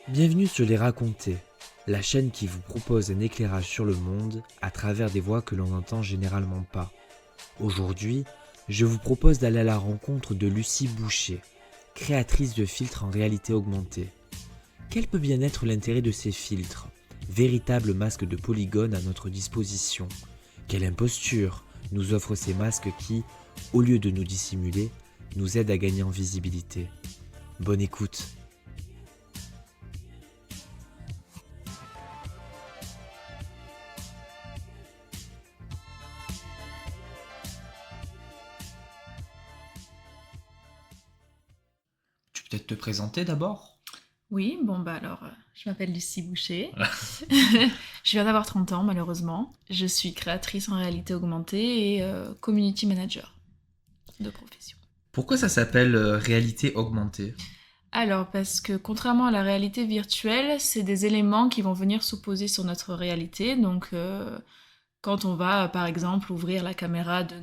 Bienvenue sur Les Racontés, la chaîne qui vous propose un éclairage sur le monde à travers des voix que l'on n'entend généralement pas. Aujourd'hui, je vous propose d'aller à la rencontre de Lucie Boucher, créatrice de filtres en réalité augmentée. Quel peut bien être l'intérêt de ces filtres, véritables masques de polygones à notre disposition? Quelle imposture nous offrent ces masques qui, au lieu de nous dissimuler, nous aident à gagner en visibilité? Bonne écoute. Tu peux peut-être te présenter d'abord? Oui, je m'appelle Lucie Boucher. Je viens d'avoir 30 ans, malheureusement. Je suis créatrice en réalité augmentée et community manager de profession. Pourquoi ça s'appelle réalité augmentée? Alors, parce que contrairement à la réalité virtuelle, c'est des éléments qui vont venir s'opposer sur notre réalité. Donc, quand on va, par exemple, ouvrir la caméra de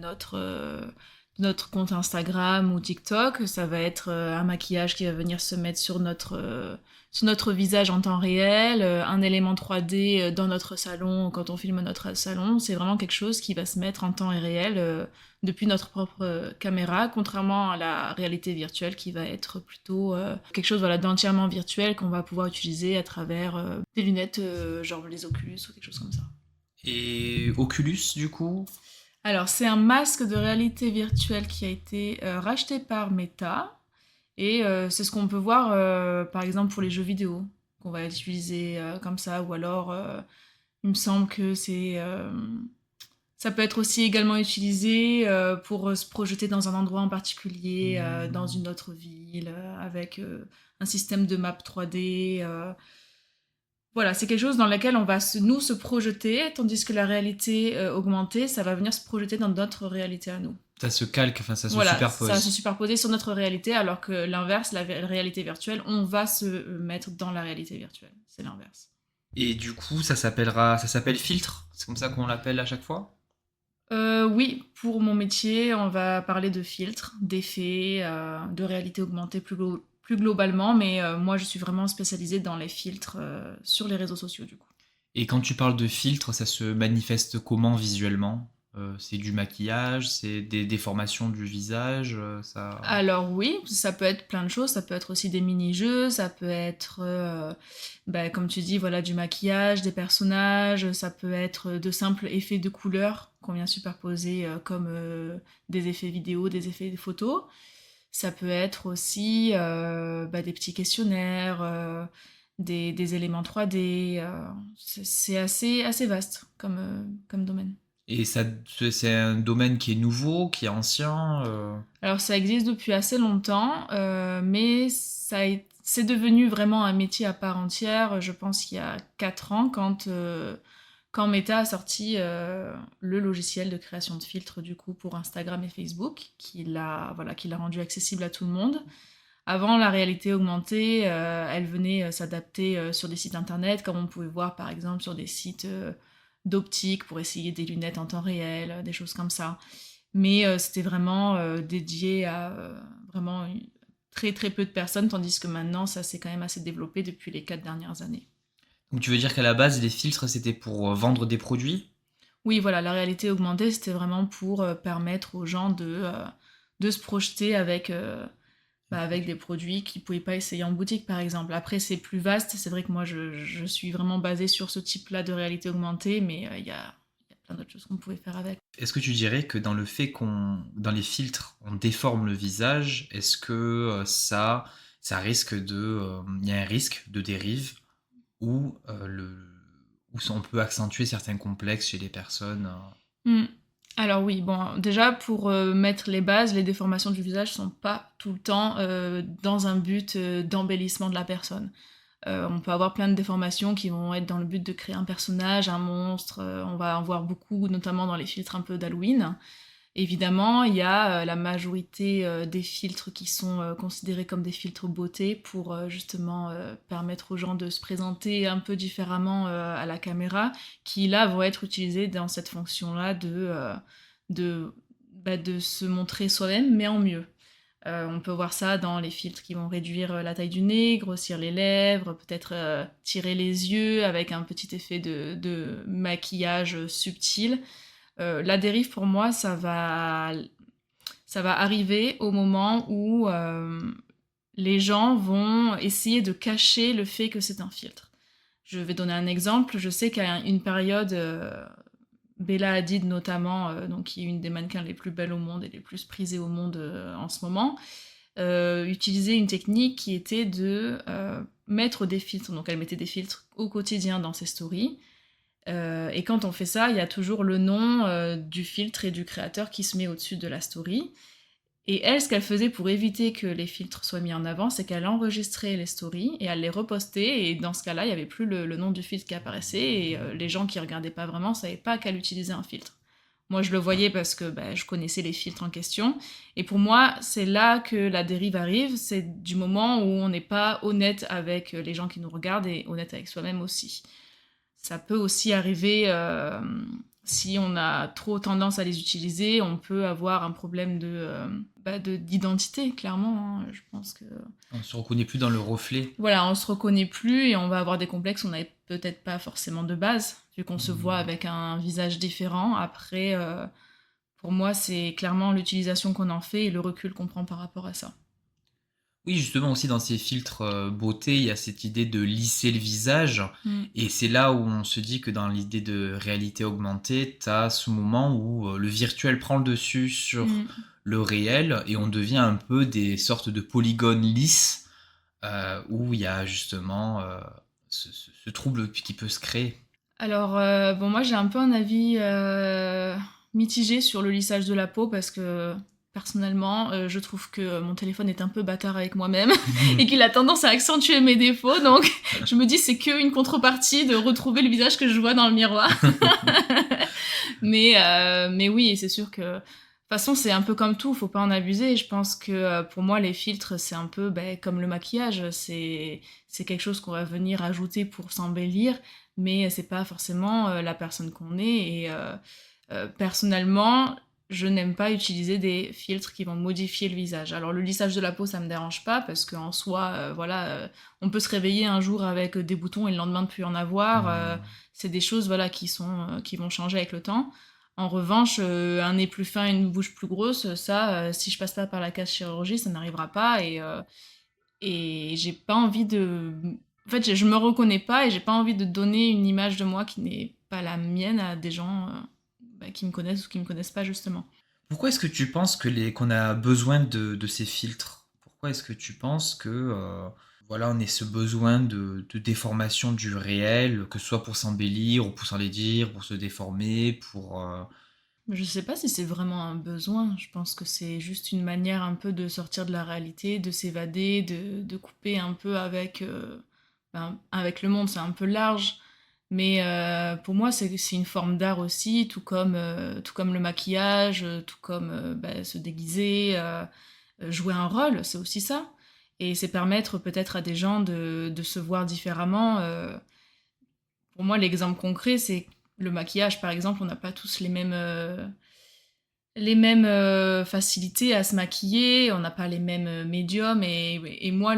notre compte Instagram ou TikTok, ça va être un maquillage qui va venir se mettre sur notre visage en temps réel, un élément 3D dans notre salon quand on filme notre salon. C'est vraiment quelque chose qui va se mettre en temps réel depuis notre propre caméra, contrairement à la réalité virtuelle qui va être plutôt quelque chose d'entièrement virtuel qu'on va pouvoir utiliser à travers des lunettes genre les Oculus ou quelque chose comme ça. Et Oculus, du coup? Alors, c'est un masque de réalité virtuelle qui a été racheté par Meta. Et c'est ce qu'on peut voir, par exemple, pour les jeux vidéo, qu'on va utiliser comme ça. Ou alors, il me semble que ça peut être aussi également utilisé pour se projeter dans un endroit en particulier, dans une autre ville, avec un système de map 3D. Voilà, c'est quelque chose dans lequel on va se projeter, tandis que la réalité augmentée, ça va venir se projeter dans notre réalité à nous. Ça se calque, enfin ça se Voilà, superpose. ça va se superposer sur notre réalité, alors que l'inverse, la réalité virtuelle, on va se mettre dans la réalité virtuelle. C'est l'inverse. Et du coup, ça s'appelle filtre? C'est comme ça qu'on l'appelle à chaque fois? Oui, pour mon métier, on va parler de filtres, d'effets, de réalité augmentée plus globalement, mais moi je suis vraiment spécialisée dans les filtres sur les réseaux sociaux du coup. Et quand tu parles de filtre, ça se manifeste comment visuellement? C'est du maquillage, c'est des déformations du visage, ça... Alors oui, ça peut être plein de choses, ça peut être aussi des mini-jeux, ça peut être, comme tu dis, voilà, du maquillage, des personnages, ça peut être de simples effets de couleurs qu'on vient superposer comme des effets vidéo, des effets photos. Ça peut être aussi des petits questionnaires, des éléments 3D. C'est assez vaste comme domaine. Et ça, c'est un domaine qui est nouveau, qui est ancien Alors ça existe depuis assez longtemps, mais c'est devenu vraiment un métier à part entière, je pense qu'il y a 4 ans, quand Meta a sorti le logiciel de création de filtres du coup pour Instagram et Facebook, qui l'a rendu accessible à tout le monde. Avant, la réalité augmentée, elle venait s'adapter sur des sites internet, comme on pouvait voir par exemple sur des sites d'optique pour essayer des lunettes en temps réel, des choses comme ça. Mais c'était vraiment dédié à vraiment très très peu de personnes, tandis que maintenant ça s'est quand même assez développé depuis les 4 dernières années. Donc tu veux dire qu'à la base, les filtres, c'était pour vendre des produits? Oui, voilà, la réalité augmentée, c'était vraiment pour permettre aux gens de se projeter avec des produits qu'ils ne pouvaient pas essayer en boutique, par exemple. Après, c'est plus vaste. C'est vrai que moi, je suis vraiment basée sur ce type-là de réalité augmentée, mais il y a plein d'autres choses qu'on pouvait faire avec. Est-ce que tu dirais que dans le fait dans les filtres, on déforme le visage, est-ce que ça risque il y a un risque de dérive où, on peut accentuer certains complexes chez les personnes? Hmm. Alors oui, bon, déjà pour mettre les bases, les déformations du visage sont pas tout le temps dans un but d'embellissement de la personne. On peut avoir plein de déformations qui vont être dans le but de créer un personnage, un monstre. On va en voir beaucoup, notamment dans les filtres un peu d'Halloween. Évidemment, il y a la majorité des filtres qui sont considérés comme des filtres beauté pour justement permettre aux gens de se présenter un peu différemment à la caméra, qui là vont être utilisés dans cette fonction-là de se montrer soi-même, mais en mieux. On peut voir ça dans les filtres qui vont réduire la taille du nez, grossir les lèvres, peut-être tirer les yeux avec un petit effet de maquillage subtil. La dérive, pour moi, ça va arriver au moment où les gens vont essayer de cacher le fait que c'est un filtre. Je vais donner un exemple. Je sais qu'à une période, Bella Hadid notamment, donc, qui est une des mannequins les plus belles au monde et les plus prisées au monde en ce moment, utilisait une technique qui était de mettre des filtres. Donc elle mettait des filtres au quotidien dans ses stories. Et quand on fait ça, il y a toujours le nom du filtre et du créateur qui se met au-dessus de la story. Et elle, ce qu'elle faisait pour éviter que les filtres soient mis en avant, c'est qu'elle enregistrait les stories et elle les repostait. Et dans ce cas-là, il n'y avait plus le nom du filtre qui apparaissait. Et les gens qui regardaient pas vraiment ne savaient pas qu'elle utilisait un filtre. Moi, je le voyais parce que je connaissais les filtres en question. Et pour moi, c'est là que la dérive arrive. C'est du moment où on n'est pas honnête avec les gens qui nous regardent et honnête avec soi-même aussi. Ça peut aussi arriver, si on a trop tendance à les utiliser, on peut avoir un problème d'identité, clairement. Hein. Je pense que... On ne se reconnaît plus dans le reflet. Voilà, on se reconnaît plus et on va avoir des complexes qu'on n'avait peut-être pas forcément de base, vu qu'on se voit avec un visage différent. Après, pour moi, c'est clairement l'utilisation qu'on en fait et le recul qu'on prend par rapport à ça. Oui, justement aussi dans ces filtres beauté, il y a cette idée de lisser le visage. Et c'est là où on se dit que dans l'idée de réalité augmentée, tu as ce moment où le virtuel prend le dessus sur le réel et on devient un peu des sortes de polygones lisses où il y a justement ce trouble qui peut se créer. Alors, moi j'ai un peu un avis mitigé sur le lissage de la peau parce que personnellement, je trouve que mon téléphone est un peu bâtard avec moi-même et qu'il a tendance à accentuer mes défauts. Donc, je me dis c'est qu'une contrepartie de retrouver le visage que je vois dans le miroir. mais oui, c'est sûr que... De toute façon, c'est un peu comme tout, faut pas en abuser. Je pense que pour moi, les filtres, c'est un peu comme le maquillage. C'est quelque chose qu'on va venir ajouter pour s'embellir, mais c'est pas forcément la personne qu'on est. Et personnellement, je n'aime pas utiliser des filtres qui vont modifier le visage. Alors le lissage de la peau, ça me dérange pas parce qu'en soi, on peut se réveiller un jour avec des boutons et le lendemain ne plus en avoir. C'est des choses qui vont changer avec le temps. En revanche, un nez plus fin et une bouche plus grosse, ça, si je passe pas par la case chirurgie, ça n'arrivera pas. Et j'ai pas envie de... En fait, je me reconnais pas et j'ai pas envie de donner une image de moi qui n'est pas la mienne à des gens qui me connaissent ou qui me connaissent pas, justement. Pourquoi est-ce que tu penses qu'on a besoin de ces filtres? Pourquoi est-ce que tu penses que on ait ce besoin de déformation du réel, que ce soit pour s'embellir ou pour s'enlaidir, pour se déformer, pour... Je sais pas si c'est vraiment un besoin. Je pense que c'est juste une manière un peu de sortir de la réalité, de s'évader, de couper un peu avec le monde. C'est un peu large. Mais pour moi, c'est une forme d'art aussi, tout comme le maquillage, tout comme se déguiser, jouer un rôle, c'est aussi ça. Et c'est permettre peut-être à des gens de se voir différemment. Pour moi, l'exemple concret, c'est le maquillage, par exemple. On n'a pas tous les mêmes facilités à se maquiller, on n'a pas les mêmes médiums. Et moi,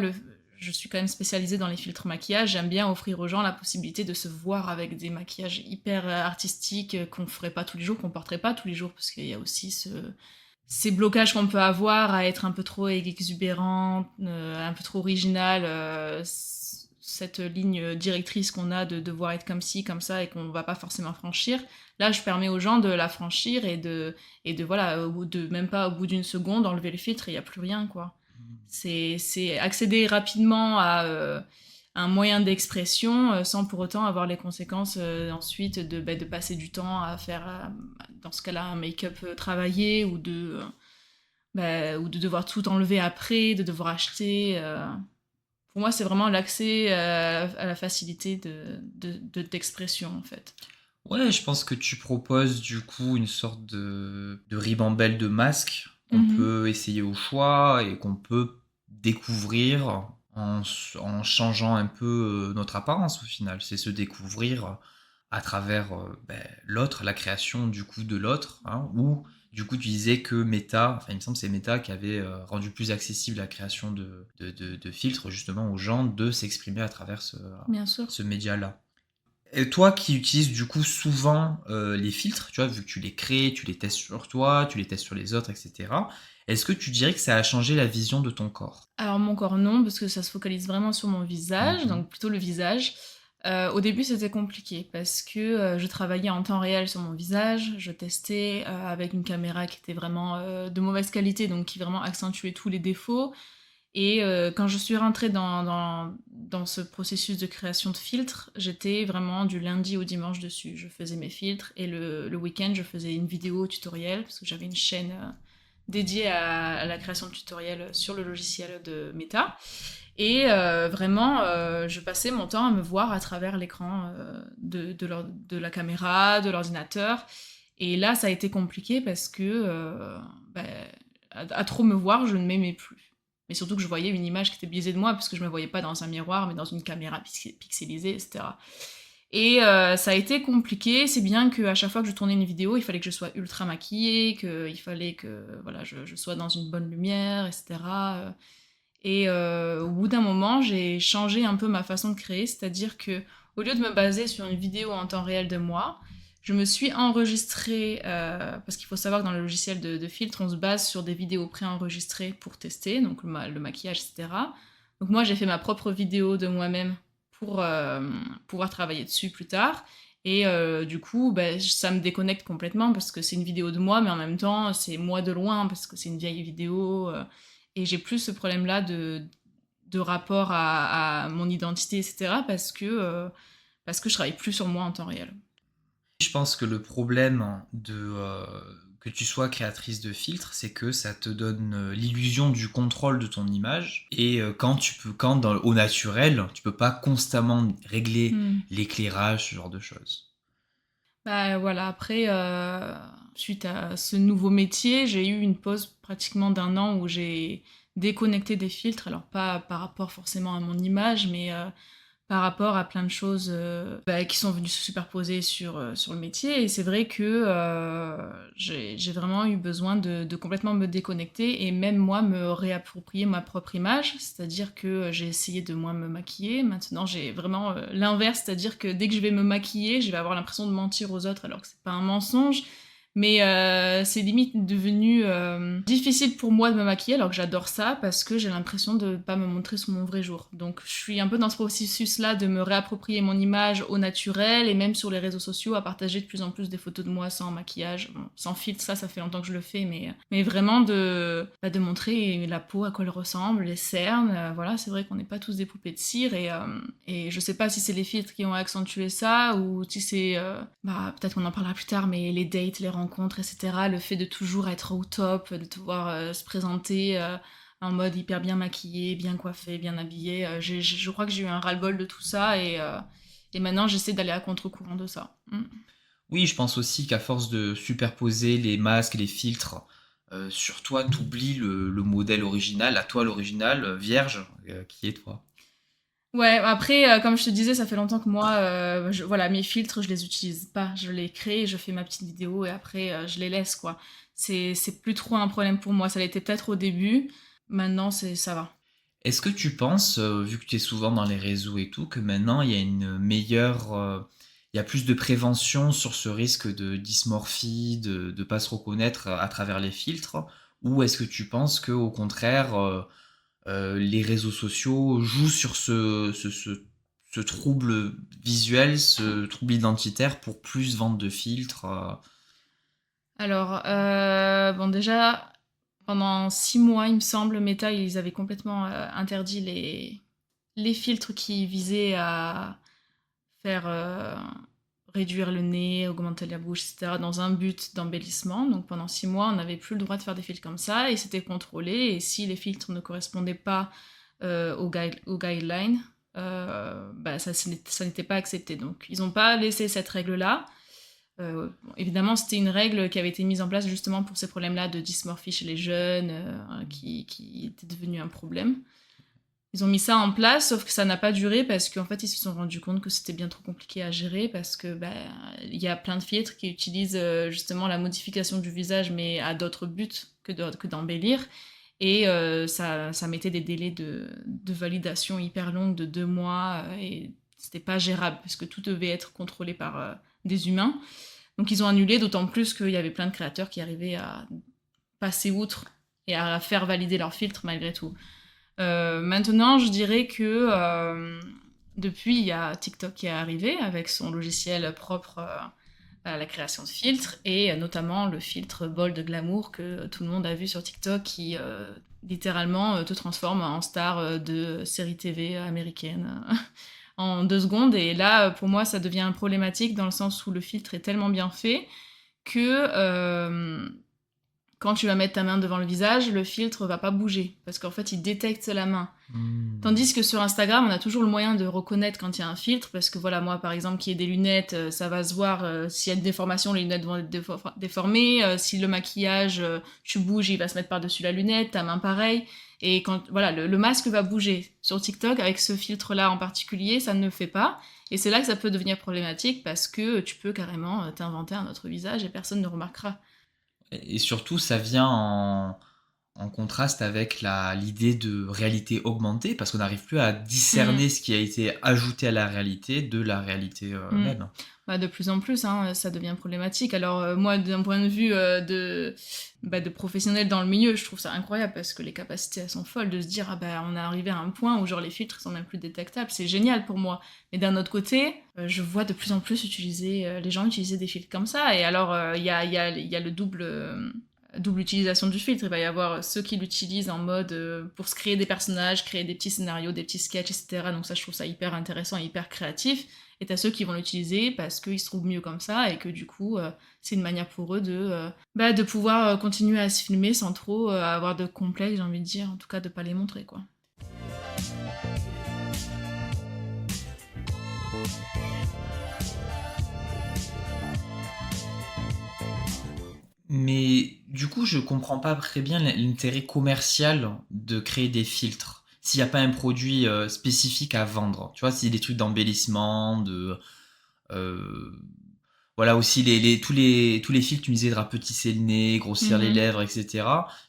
je suis quand même spécialisée dans les filtres maquillage. J'aime bien offrir aux gens la possibilité de se voir avec des maquillages hyper artistiques qu'on ferait pas tous les jours, qu'on porterait pas tous les jours, parce qu'il y a aussi ces blocages qu'on peut avoir à être un peu trop exubérant, un peu trop original, cette ligne directrice qu'on a de devoir être comme ci, comme ça, et qu'on va pas forcément franchir. Là, je permets aux gens de la franchir et de voilà, même pas au bout d'une seconde, enlever le filtre et il n'y a plus rien, quoi. C'est accéder rapidement à un moyen d'expression sans pour autant avoir les conséquences ensuite de passer du temps à faire, dans ce cas-là, un make-up travaillé ou de devoir tout enlever après, de devoir acheter. Pour moi, c'est vraiment l'accès à la facilité d'expression, en fait. Ouais, je pense que tu proposes du coup une sorte de ribambelle de masques qu'on peut essayer au choix et qu'on peut découvrir en changeant un peu notre apparence au final. C'est se découvrir à travers l'autre, la création du coup de l'autre, hein, ou du coup tu disais que Meta, enfin il me semble que c'est Meta qui avait rendu plus accessible la création de filtres justement aux gens de s'exprimer à travers Bien sûr. ce média-là. Et toi qui utilises du coup souvent les filtres, tu vois, vu que tu les crées, tu les testes sur toi, tu les testes sur les autres, etc. Est-ce que tu dirais que ça a changé la vision de ton corps? Alors mon corps non, parce que ça se focalise vraiment sur mon visage, Mhm. donc plutôt le visage. Au début c'était compliqué parce que je travaillais en temps réel sur mon visage, je testais avec une caméra qui était vraiment de mauvaise qualité, donc qui vraiment accentuait tous les défauts. Et quand je suis rentrée dans ce processus de création de filtres, j'étais vraiment du lundi au dimanche dessus. Je faisais mes filtres et le week-end, je faisais une vidéo tutoriel parce que j'avais une chaîne dédiée à la création de tutoriels sur le logiciel de Meta. Et vraiment, je passais mon temps à me voir à travers l'écran de la caméra, de l'ordinateur. Et là, ça a été compliqué parce que à trop me voir, je ne m'aimais plus. Mais surtout que je voyais une image qui était biaisée de moi, parce que je me voyais pas dans un miroir, mais dans une caméra pixelisée, etc. Et ça a été compliqué, c'est bien qu'à chaque fois que je tournais une vidéo, il fallait que je sois ultra maquillée, qu'il fallait que voilà, je sois dans une bonne lumière, etc. Et au bout d'un moment, j'ai changé un peu ma façon de créer, c'est-à-dire que au lieu de me baser sur une vidéo en temps réel de moi, je me suis enregistrée, parce qu'il faut savoir que dans le logiciel de filtre, on se base sur des vidéos préenregistrées pour tester, donc le maquillage, etc. Donc moi, j'ai fait ma propre vidéo de moi-même pour pouvoir travailler dessus plus tard. Et du coup, ça me déconnecte complètement parce que c'est une vidéo de moi, mais en même temps, c'est moi de loin parce que c'est une vieille vidéo. Et j'ai plus ce problème-là de rapport à mon identité, etc. Parce que je travaille plus sur moi en temps réel. Je pense que le problème que tu sois créatrice de filtres, c'est que ça te donne l'illusion du contrôle de ton image. Et au naturel, tu peux pas constamment régler l'éclairage, ce genre de choses. Bah voilà, après, suite à ce nouveau métier, j'ai eu une pause pratiquement d'un an où j'ai déconnecté des filtres. Alors pas par rapport forcément à mon image, mais par rapport à plein de choses qui sont venues se superposer sur le métier. Et c'est vrai que j'ai vraiment eu besoin de complètement me déconnecter et même moi me réapproprier ma propre image. C'est-à-dire que j'ai essayé de moins me maquiller. Maintenant, j'ai vraiment l'inverse, c'est-à-dire que dès que je vais me maquiller, je vais avoir l'impression de mentir aux autres alors que c'est pas un mensonge. Mais c'est limite devenu difficile pour moi de me maquiller alors que j'adore ça parce que j'ai l'impression de pas me montrer sous mon vrai jour. Donc je suis un peu dans ce processus-là de me réapproprier mon image au naturel et même sur les réseaux sociaux à partager de plus en plus des photos de moi sans maquillage, bon, sans filtre, ça fait longtemps que je le fais, mais vraiment de montrer la peau, à quoi elle ressemble, les cernes, voilà, c'est vrai qu'on n'est pas tous des poupées de cire et je sais pas si c'est les filtres qui ont accentué ça ou si c'est, peut-être qu'on en parlera plus tard, mais les dates, les rencontres, etc. Le fait de toujours être au top, de devoir se présenter en mode hyper bien maquillé, bien coiffé, bien habillé. Je crois que j'ai eu un ras-le-bol de tout ça et maintenant j'essaie d'aller à contre-courant de ça. Oui, je pense aussi qu'à force de superposer les masques, les filtres, sur toi, t'oublies le modèle original, la toile originale, vierge, qui est toi. Ouais, après, comme je te disais, ça fait longtemps que moi, voilà, mes filtres, je les utilise pas. Je les crée, je fais ma petite vidéo et après, je les laisse, quoi. C'est plus trop un problème pour moi. Ça l'était peut-être au début. Maintenant, ça va. Est-ce que tu penses, vu que tu es souvent dans les réseaux et tout, que maintenant il y a il y a plus de prévention sur ce risque de dysmorphie, de ne pas se reconnaître à travers les filtres, ou est-ce que tu penses que au contraire, les réseaux sociaux jouent sur ce trouble visuel, ce trouble identitaire pour plus vendre de filtres? Alors, bon, déjà, pendant 6 mois, il me semble, Meta, ils avaient complètement interdit les filtres qui visaient à faire réduire le nez, augmenter la bouche, etc., dans un but d'embellissement. Donc pendant 6 mois, on n'avait plus le droit de faire des filtres comme ça, et c'était contrôlé, et si les filtres ne correspondaient pas aux guidelines, ça n'était pas accepté. Donc ils n'ont pas laissé cette règle-là. Bon, évidemment, c'était une règle qui avait été mise en place justement pour ces problèmes-là de dysmorphie chez les jeunes, qui était devenu un problème. Ils ont mis ça en place, sauf que ça n'a pas duré parce qu'en fait, ils se sont rendus compte que c'était bien trop compliqué à gérer parce que il y a plein de filtres qui utilisent justement la modification du visage, mais à d'autres buts que d'embellir. Et ça mettait des délais de validation hyper longs de 2 mois et c'était pas gérable parce que tout devait être contrôlé par des humains. Donc ils ont annulé, d'autant plus qu'il y avait plein de créateurs qui arrivaient à passer outre et à faire valider leurs filtres malgré tout. Maintenant, je dirais que depuis, il y a TikTok qui est arrivé avec son logiciel propre à la création de filtres et notamment le filtre Bold Glamour que tout le monde a vu sur TikTok qui littéralement te transforme en star de série TV américaine en 2 secondes. Et là, pour moi, ça devient problématique dans le sens où le filtre est tellement bien fait que quand tu vas mettre ta main devant le visage, le filtre va pas bouger parce qu'en fait, il détecte la main. Tandis que sur Instagram, on a toujours le moyen de reconnaître quand il y a un filtre parce que voilà, moi par exemple, qui ai des lunettes, ça va se voir s'il y a une déformation, les lunettes vont être déformées. Si le maquillage, tu bouges, il va se mettre par-dessus la lunette, ta main pareil. Et quand voilà, le masque va bouger. Sur TikTok, avec ce filtre-là en particulier, ça ne le fait pas. Et c'est là que ça peut devenir problématique parce que tu peux carrément t'inventer un autre visage et personne ne remarquera. Et surtout, ça vient en contraste avec l'idée de réalité augmentée, parce qu'on n'arrive plus à discerner ce qui a été ajouté à la réalité de la réalité même. De plus en plus, hein, ça devient problématique. Alors moi, d'un point de vue de professionnel dans le milieu, je trouve ça incroyable parce que les capacités, elles sont folles de se dire on est arrivé à un point où genre les filtres sont même plus détectables. C'est génial pour moi. Mais d'un autre côté, je vois de plus en plus les gens utiliser des filtres comme ça. Et alors, il y a le double utilisation du filtre. Il va y avoir ceux qui l'utilisent en mode pour se créer des personnages, créer des petits scénarios, des petits sketchs, etc. Donc ça, je trouve ça hyper intéressant et hyper créatif. Et t'as ceux qui vont l'utiliser parce qu'ils se trouvent mieux comme ça et que du coup, c'est une manière pour eux de pouvoir continuer à se filmer sans trop avoir de complexe, j'ai envie de dire. En tout cas, de pas les montrer, quoi. Mais du coup, je comprends pas très bien l'intérêt commercial de créer des filtres. S'il n'y a pas un produit spécifique à vendre. Tu vois, s'il y a des trucs d'embellissement, euh, voilà aussi tous les filtres, tu me disais, de rapetisser le nez, grossir les lèvres, etc.,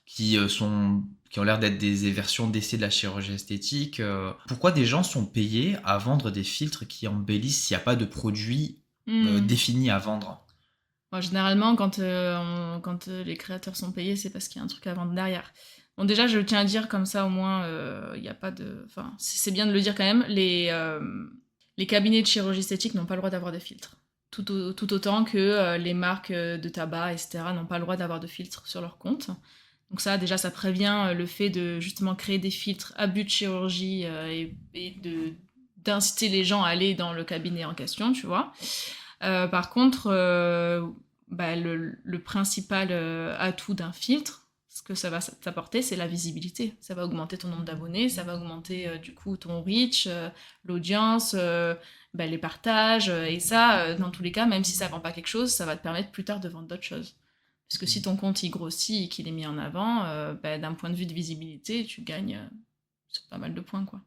qui ont l'air d'être des versions d'essai de la chirurgie esthétique. Pourquoi des gens sont payés à vendre des filtres qui embellissent s'il n'y a pas de produit défini à vendre? Bon, généralement, quand les créateurs sont payés, c'est parce qu'il y a un truc à vendre derrière. Bon, déjà, je tiens à dire comme ça, au moins, il n'y a pas de... Enfin, c'est bien de le dire quand même, les cabinets de chirurgie esthétique n'ont pas le droit d'avoir de filtres. Tout autant que les marques de tabac, etc., n'ont pas le droit d'avoir de filtres sur leur compte. Donc ça, déjà, ça prévient le fait de justement créer des filtres à but de chirurgie et d'inciter les gens à aller dans le cabinet en question, tu vois. Par contre, le principal atout d'un filtre, ce que ça va t'apporter, c'est la visibilité. Ça va augmenter ton nombre d'abonnés, ça va augmenter du coup ton reach, l'audience, les partages. Et ça, dans tous les cas, même si ça vend pas quelque chose, ça va te permettre plus tard de vendre d'autres choses. Parce que si ton compte il grossit et qu'il est mis en avant, d'un point de vue de visibilité, tu gagnes sur pas mal de points, quoi.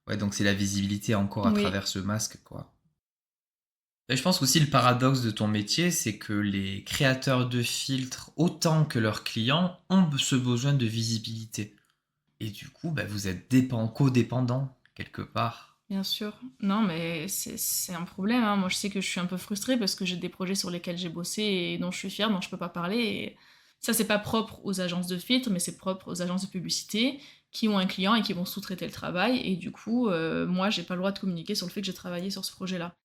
Ouais, donc c'est la visibilité encore à travers ce masque, quoi. Et je pense aussi le paradoxe de ton métier, c'est que les créateurs de filtres, autant que leurs clients, ont ce besoin de visibilité. Et du coup, vous êtes codépendant, quelque part. Bien sûr. Non, mais c'est un problème, hein. Moi, je sais que je suis un peu frustrée parce que j'ai des projets sur lesquels j'ai bossé et dont je suis fière, dont je peux pas parler. Et ça, c'est pas propre aux agences de filtres, mais c'est propre aux agences de publicité qui ont un client et qui vont sous-traiter le travail. Et du coup, moi, j'ai pas le droit de communiquer sur le fait que j'ai travaillé sur ce projet-là.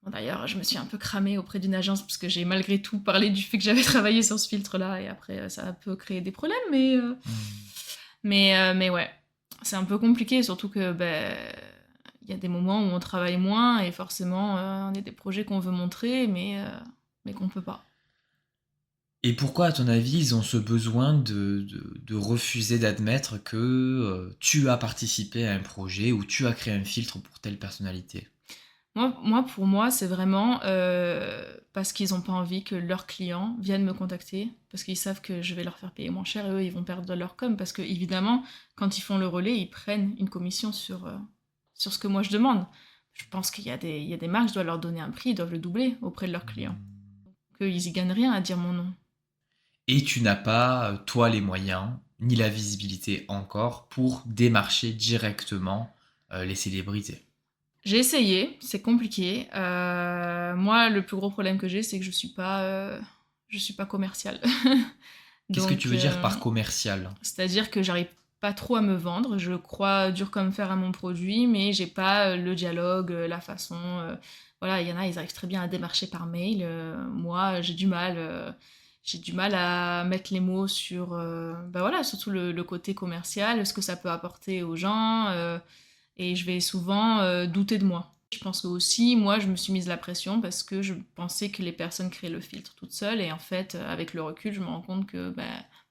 Bon, d'ailleurs, je me suis un peu cramée auprès d'une agence parce que j'ai malgré tout parlé du fait que j'avais travaillé sur ce filtre-là et après ça a peu créé des problèmes, mais ouais, c'est un peu compliqué, surtout que il y a des moments où on travaille moins et forcément on a des projets qu'on veut montrer mais qu'on peut pas. Et pourquoi, à ton avis, ils ont ce besoin de refuser d'admettre que tu as participé à un projet ou tu as créé un filtre pour telle personnalité? Pour moi, c'est vraiment parce qu'ils n'ont pas envie que leurs clients viennent me contacter, parce qu'ils savent que je vais leur faire payer moins cher et eux, ils vont perdre de leur com. Parce que, évidemment, quand ils font le relais, ils prennent une commission sur ce que moi je demande. Je pense qu'il y a des marques, je dois leur donner un prix, ils doivent le doubler auprès de leurs clients. Qu'ils y gagnent rien à dire mon nom. Et tu n'as pas, toi, les moyens, ni la visibilité encore, pour démarcher directement les célébrités. J'ai essayé, c'est compliqué. Moi, le plus gros problème que j'ai, c'est que je suis pas commerciale. Qu'est-ce que tu Donc, veux dire par commercial? c'est-à-dire que j'arrive pas trop à me vendre. Je crois dur comme fer à mon produit, mais j'ai pas le dialogue, la façon. Voilà, il y en a, ils arrivent très bien à démarcher par mail. Moi, j'ai du mal à mettre les mots sur, bah voilà, surtout le côté commercial, ce que ça peut apporter aux gens. Et je vais souvent douter de moi. Je pense que aussi, moi, je me suis mise la pression parce que je pensais que les personnes créaient le filtre toutes seules. Et en fait, avec le recul, je me rends compte que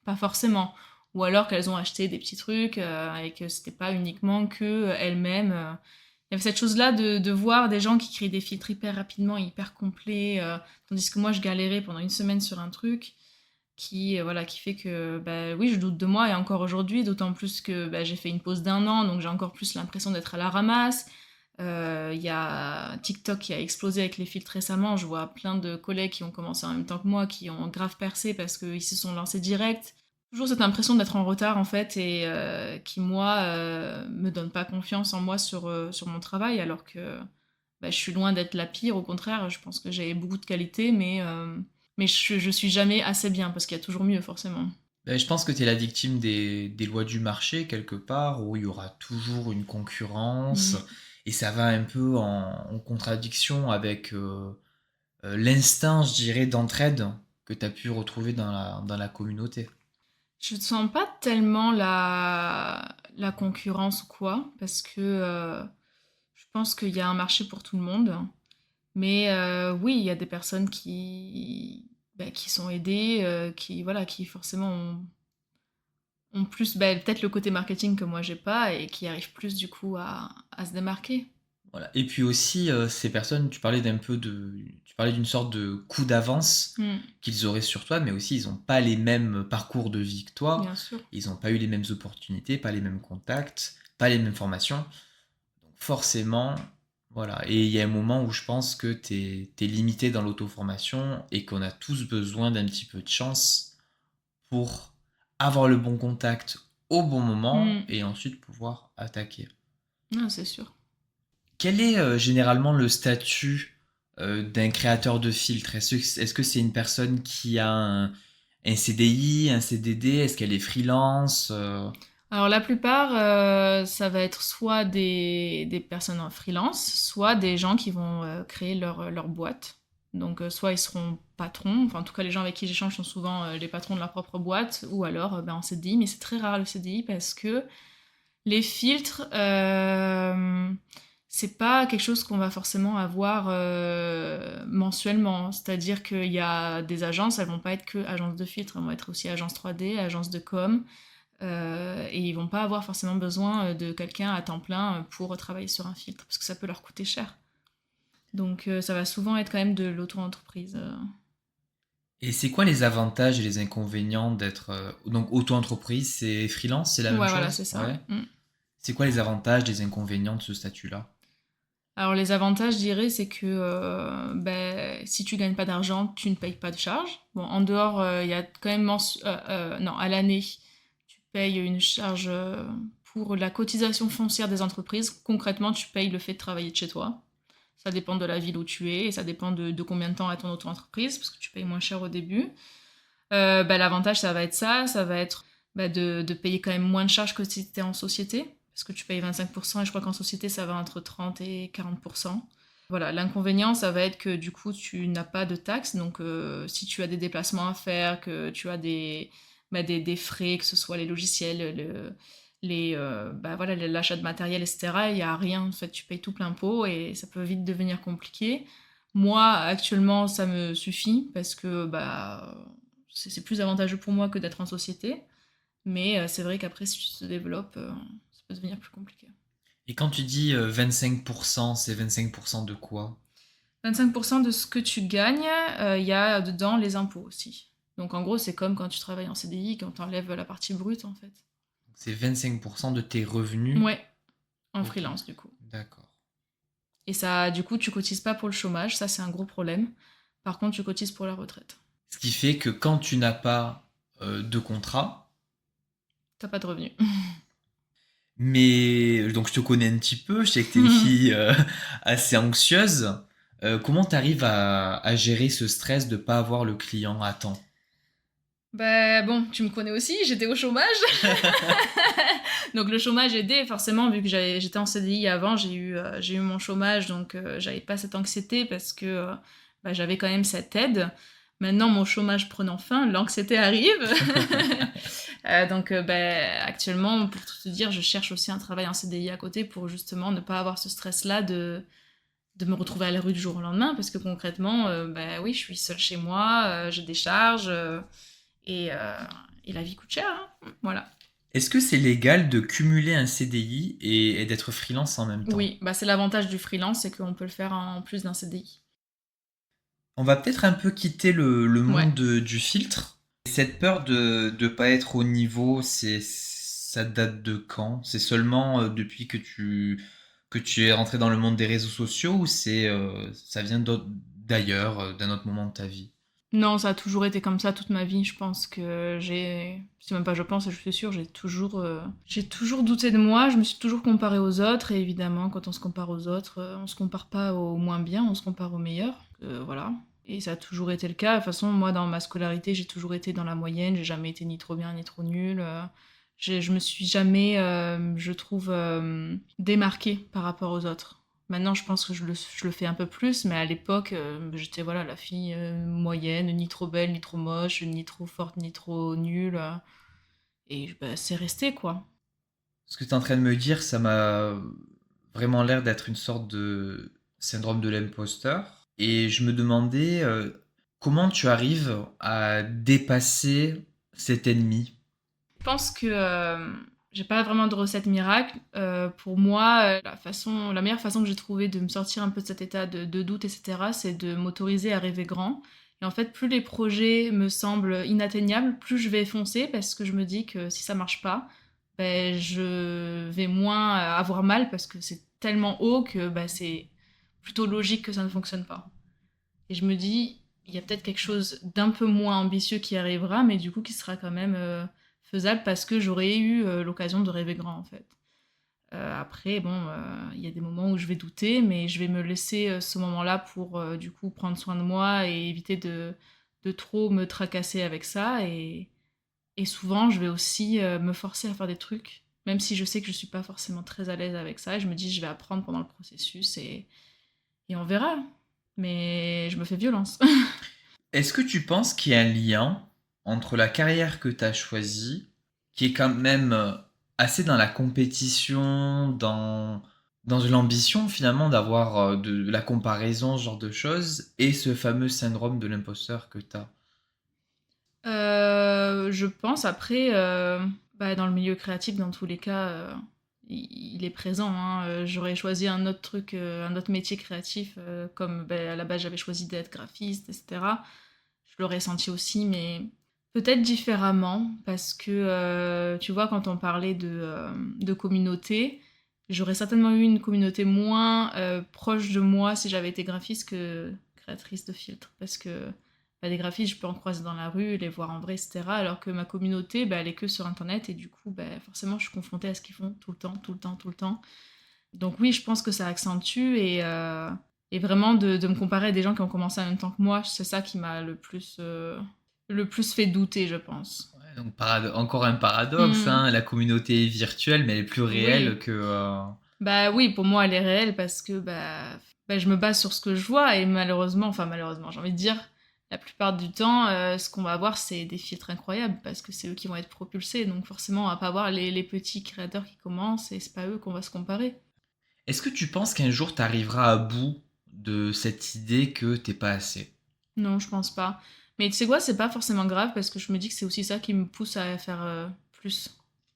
pas forcément. Ou alors qu'elles ont acheté des petits trucs et que c'était pas uniquement que elles-mêmes. Il y avait cette chose-là de voir des gens qui créent des filtres hyper rapidement, hyper complets, tandis que moi, je galérais pendant une semaine sur un truc voilà, qui fait que, bah, oui, je doute de moi et encore aujourd'hui, d'autant plus que bah, j'ai fait une pause d'un an, donc j'ai encore plus l'impression d'être à la ramasse. Il y a TikTok qui a explosé avec les filtres récemment. Je vois plein de collègues qui ont commencé en même temps que moi, qui ont grave percé parce qu'ils se sont lancés direct. Toujours cette impression d'être en retard en fait et qui, moi, me donne pas confiance en moi sur mon travail alors que bah, je suis loin d'être la pire. Au contraire, je pense que j'ai beaucoup de qualités, mais je suis jamais assez bien parce qu'il y a toujours mieux forcément. Ben, je pense que tu es la victime des lois du marché, quelque part, où il y aura toujours une concurrence, Mm. et ça va un peu en contradiction avec l'instinct, je dirais, d'entraide que tu as pu retrouver dans la communauté. Je ne sens pas tellement la concurrence ou quoi, parce que je pense qu'il y a un marché pour tout le monde. Mais oui, il y a des personnes qui sont aidées, voilà, qui forcément ont plus peut-être le côté marketing que moi j'ai pas et qui arrivent plus du coup à se démarquer. Voilà. Et puis aussi, ces personnes, tu parlais d'une sorte de coup d'avance Mm, qu'ils auraient sur toi, mais aussi ils n'ont pas les mêmes parcours de vie que toi, bien sûr. ils n'ont pas eu les mêmes opportunités, pas les mêmes contacts, pas les mêmes formations. Donc forcément, voilà. Et il y a un moment où je pense que t'es limité dans l'auto-formation et qu'on a tous besoin d'un petit peu de chance pour avoir le bon contact au bon moment Mm. et ensuite pouvoir attaquer. Non, c'est sûr. Quel est généralement le statut d'un créateur de filtre? Est-ce que c'est une personne qui a un CDI, un CDD? Est-ce qu'elle est freelance? Alors la plupart, ça va être soit des personnes en freelance, soit des gens qui vont créer leur boîte. Donc soit ils seront patrons, enfin en tout cas les gens avec qui j'échange sont souvent les patrons de leur propre boîte, ou alors en CDI, mais c'est très rare le CDI parce que les filtres, c'est pas quelque chose qu'on va forcément avoir mensuellement. C'est-à-dire qu'il y a des agences, elles vont pas être que agences de filtres, elles vont être aussi agences 3D, agences de com. Et ils vont pas avoir forcément besoin de quelqu'un à temps plein pour travailler sur un filtre, parce que ça peut leur coûter cher. Donc ça va souvent être quand même de l'auto-entreprise. Et c'est quoi les avantages et les inconvénients d'être donc auto-entreprise? C'est freelance, c'est la même Ouais, voilà, c'est chose? ça. Ouais. Mm. C'est quoi les avantages, les inconvénients de ce statut-là? Alors les avantages, je dirais, c'est que si tu gagnes pas d'argent, tu ne payes pas de charges. Bon, en dehors, il y a quand même non, à l'année, tu payes une charge pour la cotisation foncière des entreprises. Concrètement, tu payes le fait de travailler de chez toi. Ça dépend de la ville où tu es et ça dépend de combien de temps a ton auto-entreprise, parce que tu payes moins cher au début. L'avantage, ça va être de payer quand même moins de charges que si tu étais en société, parce que tu payes 25% et je crois qu'en société, ça va entre 30 et 40%. Voilà, l'inconvénient, ça va être que du coup, tu n'as pas de taxes, donc si tu as des déplacements à faire, que tu as des frais, que ce soit les logiciels, voilà, l'achat de matériel, etc., il n'y a rien, en fait, tu payes tout plein pot et ça peut vite devenir compliqué. Moi, actuellement, ça me suffit parce que c'est plus avantageux pour moi que d'être en société. Mais c'est vrai qu'après, si tu te développes, ça peut devenir plus compliqué. Et quand tu dis 25%, c'est 25% de quoi? 25% de ce que tu gagnes, il y a dedans les impôts aussi. Donc en gros, c'est comme quand tu travailles en CDI, quand tu enlèves la partie brute en fait. C'est 25% de tes revenus? Ouais, en Ok, freelance du coup. d'accord. Et ça, du coup, tu cotises pas pour le chômage, ça c'est un gros problème. Par contre, tu cotises pour la retraite. Ce qui fait que quand tu n'as pas de contrat, T'as pas de revenus. mais donc je te connais un petit peu, je sais que t'es une fille assez anxieuse. Comment t'arrives à gérer ce stress de pas avoir le client à temps? Bah bon, tu me connais aussi, j'étais au chômage. Donc le chômage aidait forcément, vu que j'étais en CDI avant, j'ai eu mon chômage, donc j'avais pas cette anxiété parce que bah, j'avais quand même cette aide. Maintenant, mon chômage prenant fin, l'anxiété arrive. Donc bah, actuellement, pour tout te dire, je cherche aussi un travail en CDI à côté pour justement ne pas avoir ce stress-là de me retrouver à la rue du jour au lendemain, parce que concrètement, bah oui, je suis seule chez moi, j'ai des charges, et, euh, et la vie coûte cher, hein. Voilà. Est-ce que c'est légal de cumuler un CDI et d'être freelance en même temps? Oui, bah c'est l'avantage du freelance, c'est qu'on peut le faire en plus d'un CDI. On va peut-être un peu quitter le Ouais. monde du filtre. Cette peur de ne pas être au niveau, ça date de quand? C'est seulement depuis que tu es rentré dans le monde des réseaux sociaux ou ça vient d'ailleurs, d'un autre moment de ta vie? Non, ça a toujours été comme ça toute ma vie. Je pense que c'est même pas je pense, je suis sûre, j'ai toujours douté de moi. Je me suis toujours comparée aux autres. Et évidemment, quand on se compare aux autres, on se compare pas au moins bien, on se compare au meilleur. Voilà. Et ça a toujours été le cas. De toute façon, moi, dans ma scolarité, j'ai toujours été dans la moyenne. J'ai jamais été ni trop bien ni trop nulle. Je me suis jamais, je trouve, démarquée par rapport aux autres. Maintenant, je pense que je le fais un peu plus, mais à l'époque, j'étais voilà, la fille moyenne, ni trop belle, ni trop moche, ni trop forte, ni trop nulle. Et bah, c'est resté, quoi. Ce que tu es en train de me dire, ça m'a vraiment l'air d'être une sorte de syndrome de l'imposteur. Et je me demandais comment tu arrives à dépasser cet ennemi. Je pense que j'ai pas vraiment de recette miracle. Pour moi, la meilleure façon que j'ai trouvé de me sortir un peu de cet état de doute, etc., c'est de m'autoriser à rêver grand. Et en fait, plus les projets me semblent inatteignables, plus je vais foncer parce que je me dis que si ça marche pas, ben, je vais moins avoir mal parce que c'est tellement haut que ben, c'est plutôt logique que ça ne fonctionne pas. Et je me dis, il y a peut-être quelque chose d'un peu moins ambitieux qui arrivera, mais du coup qui sera quand même faisable parce que j'aurais eu l'occasion de rêver grand en fait. Après, bon, il y a des moments où je vais douter, mais je vais me laisser ce moment-là pour du coup prendre soin de moi et éviter de trop me tracasser avec ça. Et souvent, je vais aussi me forcer à faire des trucs, même si je sais que je suis pas forcément très à l'aise avec ça. Et je me dis, je vais apprendre pendant le processus et on verra. Mais je me fais violence. Est-ce que tu penses qu'il y a un lien entre la carrière que tu as choisie, qui est quand même assez dans la compétition, dans l'ambition finalement d'avoir de la comparaison, ce genre de choses, et ce fameux syndrome de l'imposteur que tu as? Je pense après, bah, dans le milieu créatif, dans tous les cas, il est présent, hein. J'aurais choisi un autre truc, un autre métier créatif, comme bah, à la base j'avais choisi d'être graphiste, etc. Je l'aurais senti aussi, mais peut-être différemment, parce que tu vois, quand on parlait de communauté, j'aurais certainement eu une communauté moins proche de moi si j'avais été graphiste que créatrice de filtres, parce que bah, des graphistes, je peux en croiser dans la rue, les voir en vrai, etc. Alors que ma communauté, bah, elle est que sur Internet, et du coup, bah, forcément, je suis confrontée à ce qu'ils font tout le temps, tout le temps, tout le temps. Donc oui, je pense que ça accentue, et vraiment de me comparer à des gens qui ont commencé en même temps que moi, c'est ça qui m'a le plus fait douter, je pense. Ouais, donc encore un paradoxe, Hmm, hein, la communauté est virtuelle, mais elle est plus réelle oui. que... Bah oui, pour moi, elle est réelle parce que bah, je me base sur ce que je vois et malheureusement, enfin malheureusement, j'ai envie de dire, la plupart du temps, ce qu'on va avoir, c'est des filtres incroyables parce que c'est eux qui vont être propulsés. Donc forcément, on va pas voir les petits créateurs qui commencent et c'est pas eux qu'on va se comparer. Est-ce que tu penses qu'un jour tu arriveras à bout de cette idée que t'es pas assez? Non, je pense pas. Mais tu sais quoi, c'est pas forcément grave parce que je me dis que c'est aussi ça qui me pousse à faire plus.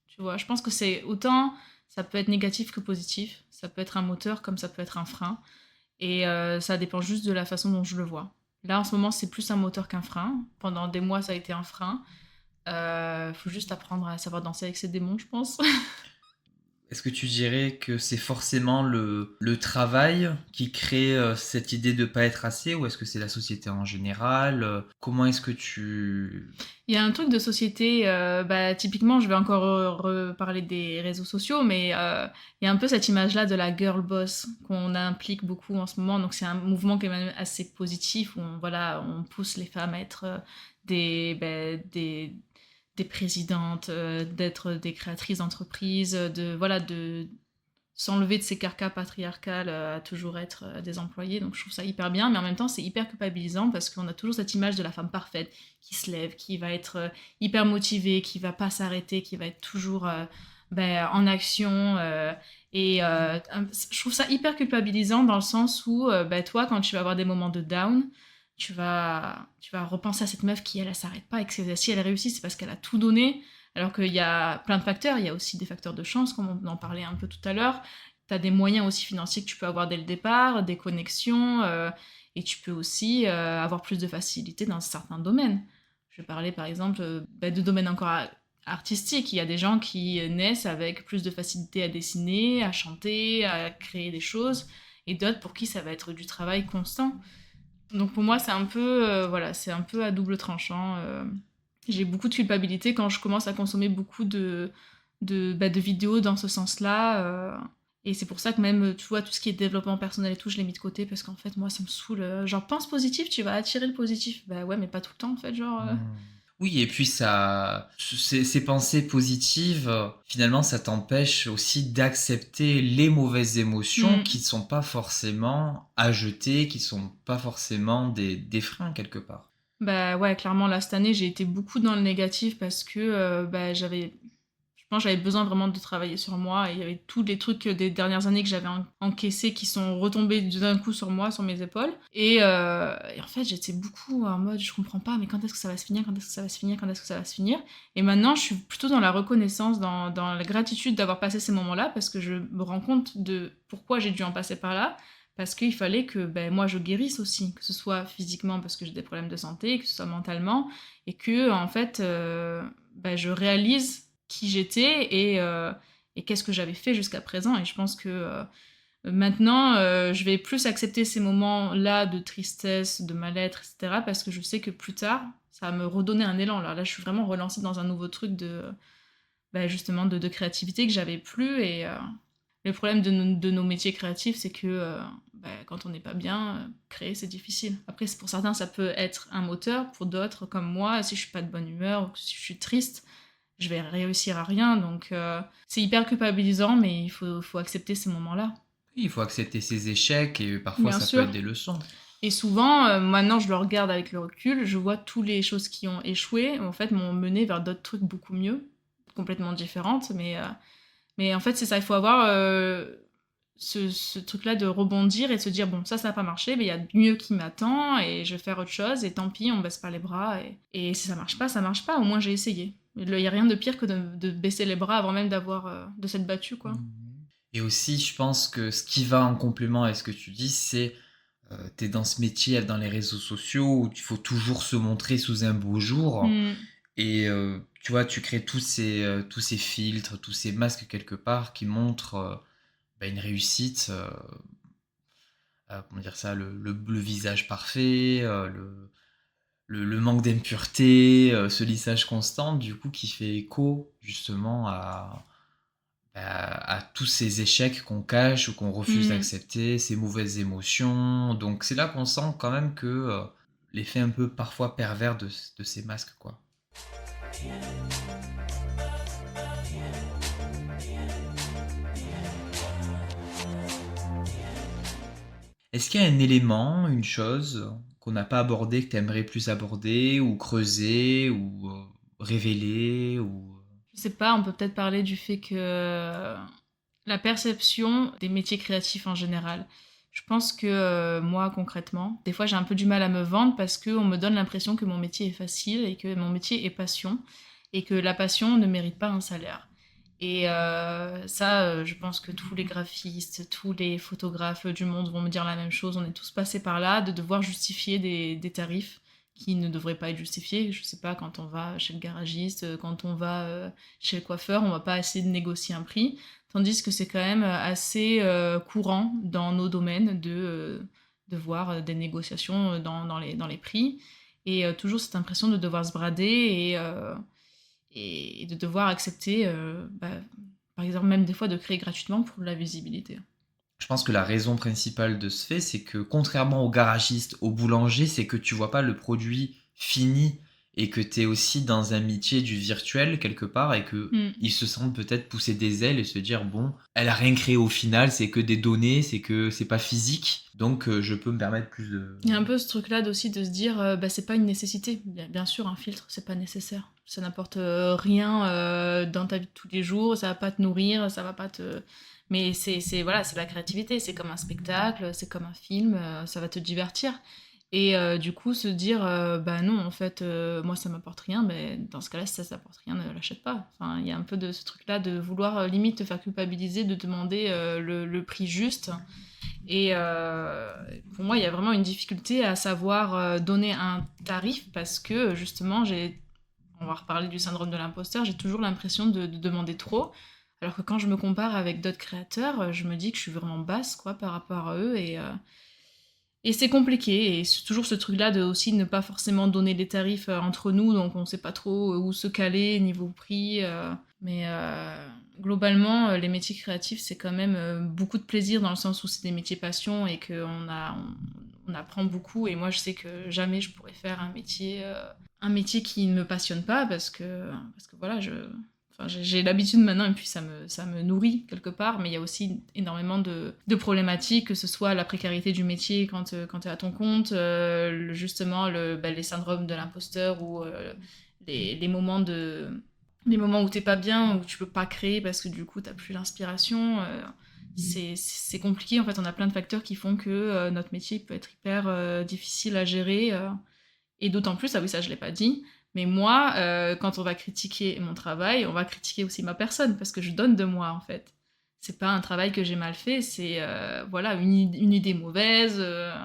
Tu vois, je pense que c'est autant Ça peut être négatif que positif. Ça peut être un moteur comme ça peut être un frein. Et ça dépend juste de la façon dont je le vois. Là, en ce moment, c'est plus un moteur qu'un frein. Pendant des mois, ça a été un frein. Faut juste apprendre à savoir danser avec ses démons, je pense. Est-ce que tu dirais que c'est forcément le travail qui crée cette idée de pas être assez, ou est-ce que c'est la société en général? Comment est-ce que tu... Il y a un truc de société, typiquement, je vais encore reparler des réseaux sociaux, mais il y a un peu cette image-là de la girl boss qu'on implique beaucoup en ce moment. Donc c'est un mouvement qui est même assez positif, où on pousse les femmes à être des présidentes, d'être des créatrices d'entreprises, de s'enlever de ces carcans patriarcales à toujours être des employés. Donc je trouve ça hyper bien, mais en même temps c'est hyper culpabilisant parce qu'on a toujours cette image de la femme parfaite qui se lève, qui va être hyper motivée, qui va pas s'arrêter, qui va être toujours en action. Je trouve ça hyper culpabilisant dans le sens où toi, quand tu vas avoir des moments de down, tu vas repenser à cette meuf qui, elle s'arrête pas et que si elle réussit, c'est parce qu'elle a tout donné. Alors qu'il y a plein de facteurs, il y a aussi des facteurs de chance, comme on en parlait un peu tout à l'heure. Tu as des moyens aussi financiers que tu peux avoir dès le départ, des connexions, et tu peux aussi avoir plus de facilité dans certains domaines. Je vais parler par exemple de domaines encore artistiques. Il y a des gens qui naissent avec plus de facilité à dessiner, à chanter, à créer des choses, et d'autres pour qui ça va être du travail constant. Donc pour moi, c'est un peu, c'est un peu à double tranchant. J'ai beaucoup de culpabilité quand je commence à consommer beaucoup de vidéos dans ce sens-là. Et c'est pour ça que même, tu vois, tout ce qui est développement personnel et tout, je l'ai mis de côté parce qu'en fait, moi, ça me saoule. Genre, pense positif, tu vas attirer le positif. Bah ouais, mais pas tout le temps, en fait, genre... Oui, et puis ces pensées positives, finalement, ça t'empêche aussi d'accepter les mauvaises émotions qui ne sont pas forcément à jeter, qui ne sont pas forcément des freins quelque part. Bah ouais, clairement, là, cette année, j'ai été beaucoup dans le négatif parce que je pense que j'avais besoin vraiment de travailler sur moi et il y avait tous les trucs des dernières années que j'avais encaissés qui sont retombés d'un coup sur moi, sur mes épaules. Et en fait, j'étais beaucoup en mode, je comprends pas, mais quand est-ce que ça va se finir? Quand est-ce que ça va se finir? Quand est-ce que ça va se finir? Et maintenant, je suis plutôt dans la reconnaissance, dans la gratitude d'avoir passé ces moments-là parce que je me rends compte de pourquoi j'ai dû en passer par là. Parce qu'il fallait que moi je guérisse aussi, que ce soit physiquement parce que j'ai des problèmes de santé, que ce soit mentalement, et que en fait je réalise qui j'étais et qu'est-ce que j'avais fait jusqu'à présent. Et je pense que maintenant je vais plus accepter ces moments-là de tristesse, de mal-être, etc. parce que je sais que plus tard ça va me redonner un élan. Là je suis vraiment relancée dans un nouveau truc justement de créativité que j'avais plus et le problème de nos métiers créatifs, c'est que quand on n'est pas bien, créer, c'est difficile. Après, pour certains, ça peut être un moteur. Pour d'autres, comme moi, si je suis pas de bonne humeur ou si je suis triste, je vais réussir à rien. Donc, c'est hyper culpabilisant, mais il faut accepter ces moments-là. Oui, il faut accepter ses échecs et parfois Bien ça sûr. peut être des leçons. Et souvent, maintenant, je le regarde avec le recul, je vois toutes les choses qui ont échoué, en fait, m'ont mené vers d'autres trucs beaucoup mieux, complètement différentes, mais en fait, c'est ça, il faut avoir ce truc-là de rebondir et de se dire, bon, ça n'a pas marché, mais il y a mieux qui m'attend et je vais faire autre chose, et tant pis, on baisse pas les bras, et si ça marche pas, au moins j'ai essayé. Il n'y a rien de pire que de baisser les bras avant même de s'être battu, quoi. Et aussi, je pense que ce qui va en complément à ce que tu dis, c'est t'es dans ce métier, dans les réseaux sociaux, où il faut toujours se montrer sous un beau jour. Et tu vois, tu crées tous ces filtres, tous ces masques quelque part qui montrent une réussite, comment dire ça, le visage parfait, le manque d'impureté, ce lissage constant, du coup, qui fait écho justement à tous ces échecs qu'on cache ou qu'on refuse d'accepter, ces mauvaises émotions. Donc c'est là qu'on sent quand même que l'effet un peu parfois pervers de ces masques, quoi. Est-ce qu'il y a un élément, une chose qu'on n'a pas abordé, que tu aimerais plus aborder, ou creuser, ou révéler, ou... Je sais pas, on peut peut-être parler du fait que la perception des métiers créatifs en général. Je pense que moi, concrètement, des fois j'ai un peu du mal à me vendre parce qu'on me donne l'impression que mon métier est facile et que mon métier est passion et que la passion ne mérite pas un salaire. Et ça, je pense que tous les graphistes, tous les photographes du monde vont me dire la même chose. On est tous passés par là, de devoir justifier des tarifs qui ne devraient pas être justifiés. Je sais pas, quand on va chez le garagiste, quand on va chez le coiffeur, on va pas essayer de négocier un prix. Tandis que c'est quand même assez courant dans nos domaines de voir des négociations dans les prix. Et toujours cette impression de devoir se brader et de devoir accepter, par exemple, même des fois de créer gratuitement pour de la visibilité. Je pense que la raison principale de ce fait, c'est que contrairement au garagiste, au boulanger, c'est que tu vois pas le produit fini et que tu es aussi dans un métier du virtuel quelque part et que ils se sentent peut-être pousser des ailes et se dire bon, elle a rien créé au final, c'est que des données, c'est que c'est pas physique, donc je peux me permettre plus de... Il y a un peu ce truc-là aussi de se dire, c'est pas une nécessité. Bien sûr, un filtre, c'est pas nécessaire. Ça n'apporte rien dans ta vie de tous les jours, ça va pas te nourrir, ça va pas te... Mais voilà, c'est la créativité, c'est comme un spectacle, c'est comme un film, ça va te divertir. Et du coup, se dire, non, en fait, moi, ça m'apporte rien, mais dans ce cas-là, si ça t'apporte rien, ne l'achète pas. Enfin, il y a un peu de ce truc-là de vouloir limite te faire culpabiliser, de demander le prix juste. Et pour moi, il y a vraiment une difficulté à savoir donner un tarif parce que justement, on va reparler du syndrome de l'imposteur, j'ai toujours l'impression de demander trop. Alors que quand je me compare avec d'autres créateurs, je me dis que je suis vraiment basse quoi, par rapport à eux. Et c'est compliqué. Et c'est toujours ce truc-là de aussi ne pas forcément donner des tarifs entre nous, donc on ne sait pas trop où se caler niveau prix. Mais globalement, les métiers créatifs, c'est quand même beaucoup de plaisir dans le sens où c'est des métiers passion et on apprend beaucoup. Et moi, je sais que jamais je pourrais faire un métier qui ne me passionne pas parce que voilà, j'ai l'habitude maintenant et puis ça me nourrit quelque part, mais il y a aussi énormément de problématiques, que ce soit la précarité du métier quand tu es à ton compte, justement les syndromes de l'imposteur ou les moments où t'es pas bien, où tu peux pas créer parce que du coup t'as plus l'inspiration. C'est compliqué, en fait, on a plein de facteurs qui font que notre métier peut être hyper difficile à gérer. Et d'autant plus, ah oui, ça je l'ai pas dit, mais moi, quand on va critiquer mon travail, on va critiquer aussi ma personne, parce que je donne de moi, en fait. C'est pas un travail que j'ai mal fait, c'est voilà, une idée mauvaise,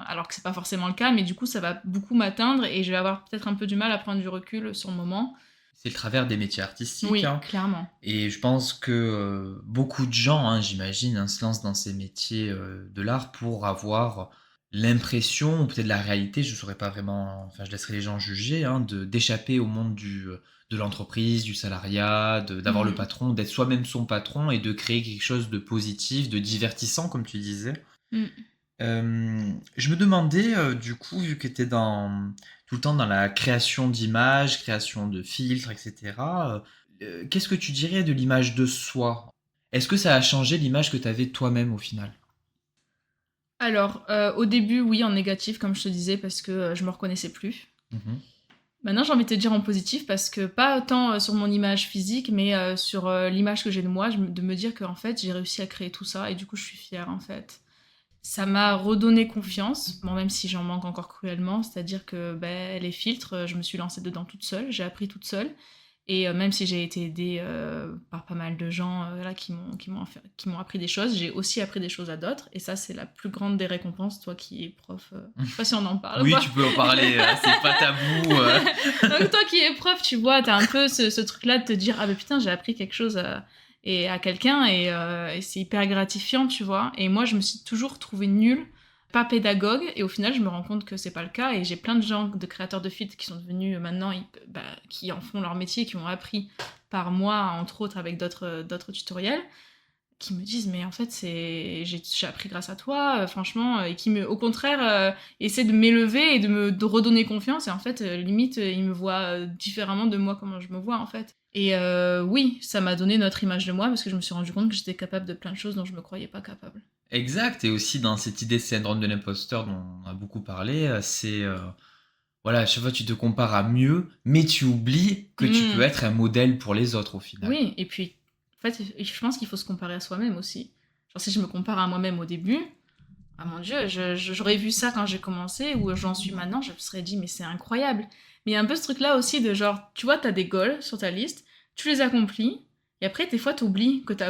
alors que c'est pas forcément le cas, mais du coup, ça va beaucoup m'atteindre et je vais avoir peut-être un peu du mal à prendre du recul sur le moment. C'est le travers des métiers artistiques. Oui, hein. clairement. Et je pense que beaucoup de gens, j'imagine, se lancent dans ces métiers de l'art pour avoir l'impression, ou peut-être la réalité, je ne saurais pas vraiment, enfin je laisserai les gens juger, d'échapper au monde de l'entreprise, du salariat, d'avoir le patron, d'être soi-même son patron et de créer quelque chose de positif, de divertissant, comme tu disais. Je me demandais, du coup, vu que tu es tout le temps dans la création d'images, création de filtres, etc., qu'est-ce que tu dirais de l'image de soi? Est-ce que ça a changé l'image que tu avais de toi-même au final? Alors, au début, oui, en négatif, comme je te disais, parce que je me reconnaissais plus. Maintenant, j'ai envie de te dire en positif, parce que pas autant sur mon image physique, mais sur l'image que j'ai de moi, de me dire qu'en fait, j'ai réussi à créer tout ça, et du coup, je suis fière, en fait. Ça m'a redonné confiance, bon, même si j'en manque encore cruellement, c'est-à-dire que les filtres, je me suis lancée dedans toute seule, j'ai appris toute seule, et même si j'ai été aidée par pas mal de gens là qui m'ont appris des choses, j'ai aussi appris des choses à d'autres, et ça c'est la plus grande des récompenses, toi qui es prof, je sais pas si on en parle Oui, ou pas. tu peux en parler, c'est pas tabou. Donc toi qui es prof, tu vois, t'as un peu ce truc-là de te dire, ah putain, j'ai appris quelque chose à quelqu'un, et c'est hyper gratifiant, tu vois. Et moi, je me suis toujours trouvée nulle, pas pédagogue, et au final, je me rends compte que c'est pas le cas, et j'ai plein de gens, de créateurs de filtres qui sont devenus maintenant, qui en font leur métier, qui ont appris par moi, entre autres, avec d'autres tutoriels, qui me disent, mais en fait, j'ai appris grâce à toi, franchement, et qui, au contraire, essaient de m'élever et de redonner confiance, et en fait, limite, ils me voient différemment de moi, comment je me vois, en fait. Et oui, ça m'a donné notre image de moi, parce que je me suis rendu compte que j'étais capable de plein de choses dont je me croyais pas capable. Exact, et aussi dans cette idée de syndrome de l'imposteur dont on a beaucoup parlé, c'est... voilà, à chaque fois tu te compares à mieux, mais tu oublies que tu peux être un modèle pour les autres au final. Oui, et puis, en fait, je pense qu'il faut se comparer à soi-même aussi. Genre, si je me compare à moi-même au début, ah mon Dieu, j'aurais vu ça quand j'ai commencé, ou j'en suis maintenant, je me serais dit, mais c'est incroyable. Mais il y a un peu ce truc-là aussi de genre, tu vois, t'as des goals sur ta liste, tu les accomplis, Et après, des fois, t'oublies que t'as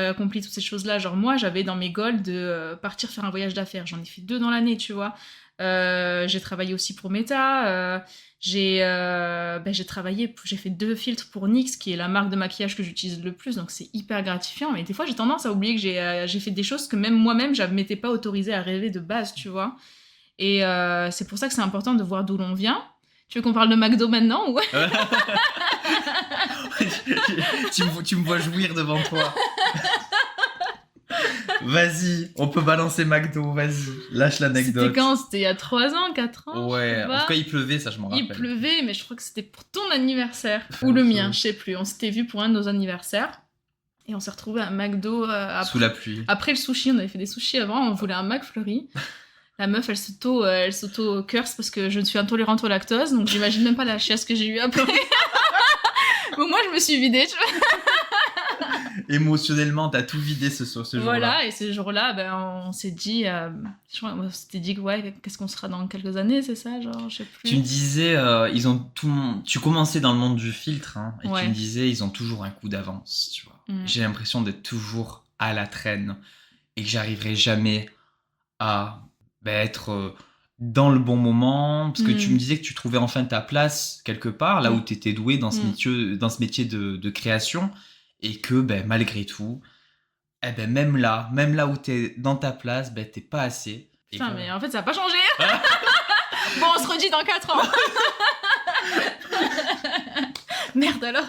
accompli toutes ces choses-là. Genre, moi, j'avais dans mes goals de partir faire un voyage d'affaires. J'en ai fait 2 dans l'année, tu vois. J'ai travaillé aussi pour Meta. J'ai travaillé, j'ai fait 2 filtres pour NYX, qui est la marque de maquillage que j'utilise le plus. Donc, c'est hyper gratifiant. Mais des fois, j'ai tendance à oublier que j'ai fait des choses que même moi-même, je ne m'étais pas autorisée à rêver de base, tu vois. Et c'est pour ça que c'est important de voir d'où l'on vient. Tu veux qu'on parle de McDo maintenant ou... Tu me vois jouir devant toi. Vas-y, on peut balancer McDo, vas-y, lâche l'anecdote. C'était quand? C'était il y a 3 ans, 4 ans? Ouais, en tout cas il pleuvait, ça je m'en rappelle. Il pleuvait, mais je crois que c'était pour ton anniversaire. Ou le mien, je sais plus. On s'était vus pour un de nos anniversaires. Et on s'est retrouvés à McDo sous la pluie. Après le sushi, on avait fait des sushis avant, on voulait un McFlurry. La meuf, elle s'auto-curse parce que je ne suis intolérante au lactose, donc j'imagine même pas la chiasse que j'ai eue après. Bon, moi, je me suis vidée, tu vois. Émotionnellement, t'as tout vidé ce jour-là. Voilà, et ce jour-là, on s'est dit, que ouais, qu'est-ce qu'on sera dans quelques années, c'est ça, genre, je sais plus. Tu me disais, tu commençais dans le monde du filtre, hein, et ouais. tu me disais, ils ont toujours un coup d'avance, tu vois. J'ai l'impression d'être toujours à la traîne et que j'arriverai jamais à être dans le bon moment, parce que tu me disais que tu trouvais enfin ta place quelque part, là où tu étais doué dans ce métier de création, et que malgré tout, même là où tu es dans ta place, t'es pas assez. Putain, mais en fait, ça n'a pas changé. Bon, on se redit dans 4 ans. Merde alors.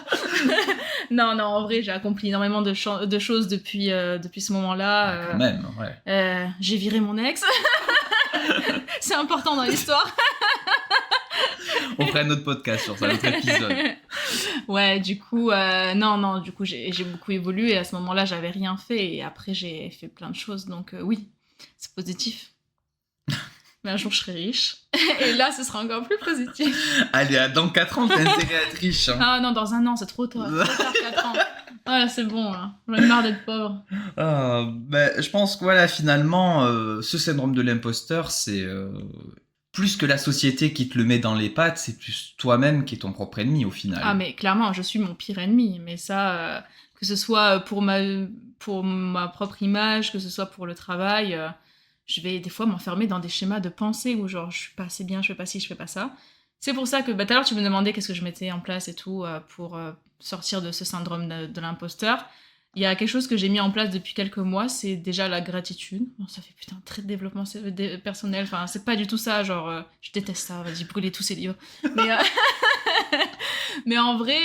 Non, en vrai, j'ai accompli énormément de choses depuis ce moment-là. Quand même, ouais. J'ai viré mon ex. C'est important dans l'histoire. On ferait un autre podcast sur ça, un autre épisode. Ouais, du coup, du coup, j'ai beaucoup évolué. Et à ce moment-là, j'avais rien fait. Et après, j'ai fait plein de choses. Donc, oui, c'est positif. Mais un jour, je serai riche. Et là, ce sera encore plus positif. Allez, dans 4 ans, t'as intérêt à être riche. Hein. Ah non, dans 1 an, c'est trop tard. 4 ans. Ah, c'est bon, là. J'en ai marre d'être pauvre. Je pense que voilà, finalement, ce syndrome de l'imposteur, c'est plus que la société qui te le met dans les pattes, c'est plus toi-même qui es ton propre ennemi au final. Ah, mais clairement, je suis mon pire ennemi. Mais ça, que ce soit pour ma propre image, que ce soit pour le travail... je vais des fois m'enfermer dans des schémas de pensée où genre je suis pas assez bien, je fais pas ci, je fais pas ça. C'est pour ça que tout à l'heure tu me demandais qu'est-ce que je mettais en place et tout pour sortir de ce syndrome de l'imposteur. Il y a quelque chose que j'ai mis en place depuis quelques mois, c'est déjà la gratitude. Bon, ça fait putain très de développement personnel, enfin c'est pas du tout ça, genre je déteste ça, vas-y brûler tous ces livres. Mais mais en vrai,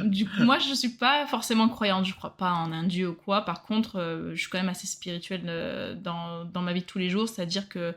du coup, moi, je suis pas forcément croyante. Je crois pas en un dieu ou quoi. Par contre, je suis quand même assez spirituelle dans ma vie de tous les jours. C'est-à-dire que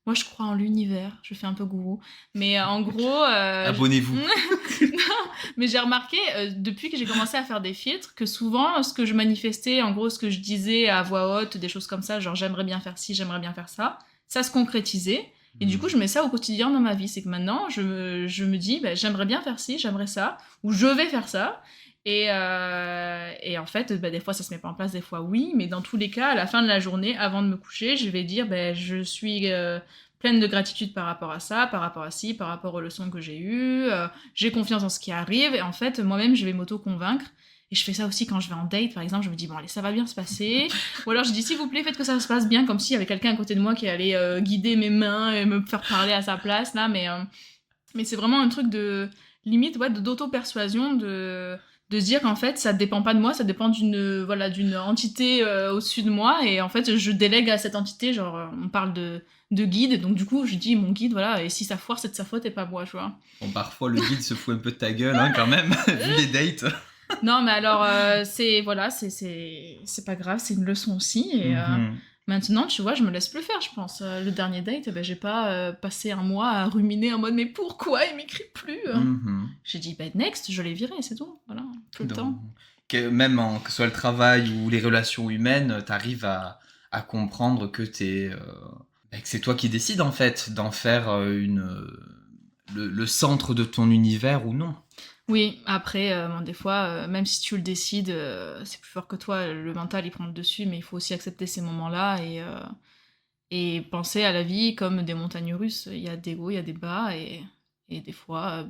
moi, je crois en l'univers. Je fais un peu gourou. Mais en gros... Abonnez-vous. Non, mais j'ai remarqué, depuis que j'ai commencé à faire des filtres, que souvent, ce que je manifestais, en gros, ce que je disais à voix haute, des choses comme ça, genre j'aimerais bien faire ci, j'aimerais bien faire ça se concrétisait. Et du coup, je mets ça au quotidien dans ma vie. C'est que maintenant, je me dis, j'aimerais bien faire ci, j'aimerais ça, ou je vais faire ça. Et en fait, des fois, ça se met pas en place, des fois, oui. Mais dans tous les cas, à la fin de la journée, avant de me coucher, je vais dire, je suis pleine de gratitude par rapport à ça, par rapport à ci, par rapport aux leçons que j'ai eues. J'ai confiance en ce qui arrive. Et en fait, moi-même, je vais m'auto-convaincre. Et je fais ça aussi quand je vais en date, par exemple, je me dis, bon, allez, ça va bien se passer. Ou alors je dis, s'il vous plaît, faites que ça se passe bien, comme s'il y avait quelqu'un à côté de moi qui allait guider mes mains et me faire parler à sa place, là. Mais c'est vraiment un truc de limite, ouais, d'auto-persuasion, de se dire qu'en fait, ça dépend pas de moi, ça dépend d'une entité au-dessus de moi. Et en fait, je délègue à cette entité, genre, on parle de guide, donc du coup, je dis, mon guide, voilà, et si ça foire, c'est de sa faute et pas moi, tu vois. Bon, parfois, le guide se fout un peu de ta gueule, hein, quand même, vu les dates. Non, mais alors, c'est pas grave, c'est une leçon aussi. Et maintenant, tu vois, je me laisse plus faire, je pense. Le dernier date, j'ai pas passé un mois à ruminer en mode, mais pourquoi il m'écrit plus J'ai dit, next, je l'ai viré, c'est tout. Voilà, tout le temps. Même que ce soit le travail ou les relations humaines, t'arrives à comprendre que que c'est toi qui décides, en fait, d'en faire le centre de ton univers ou non. Oui, après, des fois, même si tu le décides, c'est plus fort que toi, le mental, il prend le dessus, mais il faut aussi accepter ces moments-là et penser à la vie comme des montagnes russes. Il y a des hauts, il y a des bas, et des fois,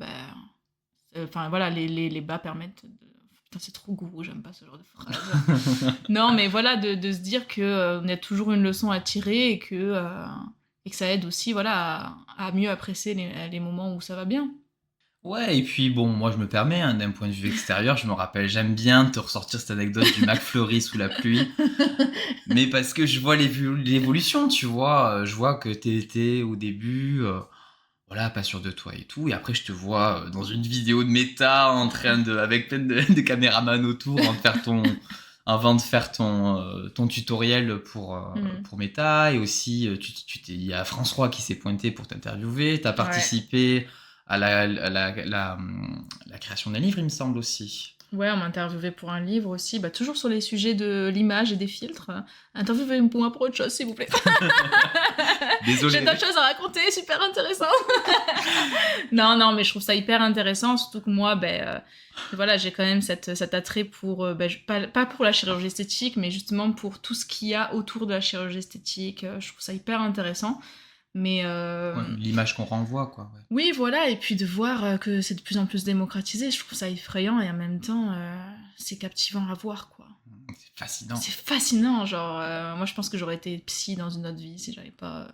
voilà, les bas permettent Putain, c'est trop gourou, j'aime pas ce genre de phrase. Non, mais voilà, de se dire qu'on a toujours une leçon à tirer et que ça aide aussi voilà, à mieux apprécier les moments où ça va bien. Ouais, et puis bon, moi je me permets, hein, d'un point de vue extérieur, je me rappelle, j'aime bien te ressortir cette anecdote du McFlurry sous la pluie, mais parce que je vois l'évolution, tu vois, je vois que t'étais au début, voilà, pas sûr de toi et tout, et après je te vois dans une vidéo de méta en train de, avec plein de caméramans autour, avant de faire ton tutoriel pour méta, et aussi il y a François qui s'est pointé pour t'interviewer, t'as participé à la création d'un livre, il me semble aussi. Ouais, on m'a interviewé pour un livre aussi, toujours sur les sujets de l'image et des filtres. Interviewez-moi pour autre chose, s'il vous plaît. Désolé. J'ai d'autres choses à raconter, super intéressant. non, mais je trouve ça hyper intéressant, surtout que moi, voilà, j'ai quand même cet attrait pour, pas pour la chirurgie esthétique, mais justement pour tout ce qu'il y a autour de la chirurgie esthétique. Je trouve ça hyper intéressant. Mais Ouais, l'image qu'on renvoie, quoi. Ouais. Oui, voilà, et puis de voir que c'est de plus en plus démocratisé, je trouve ça effrayant et en même temps, c'est captivant à voir, quoi. C'est fascinant. C'est fascinant, genre, moi je pense que j'aurais été psy dans une autre vie si j'avais pas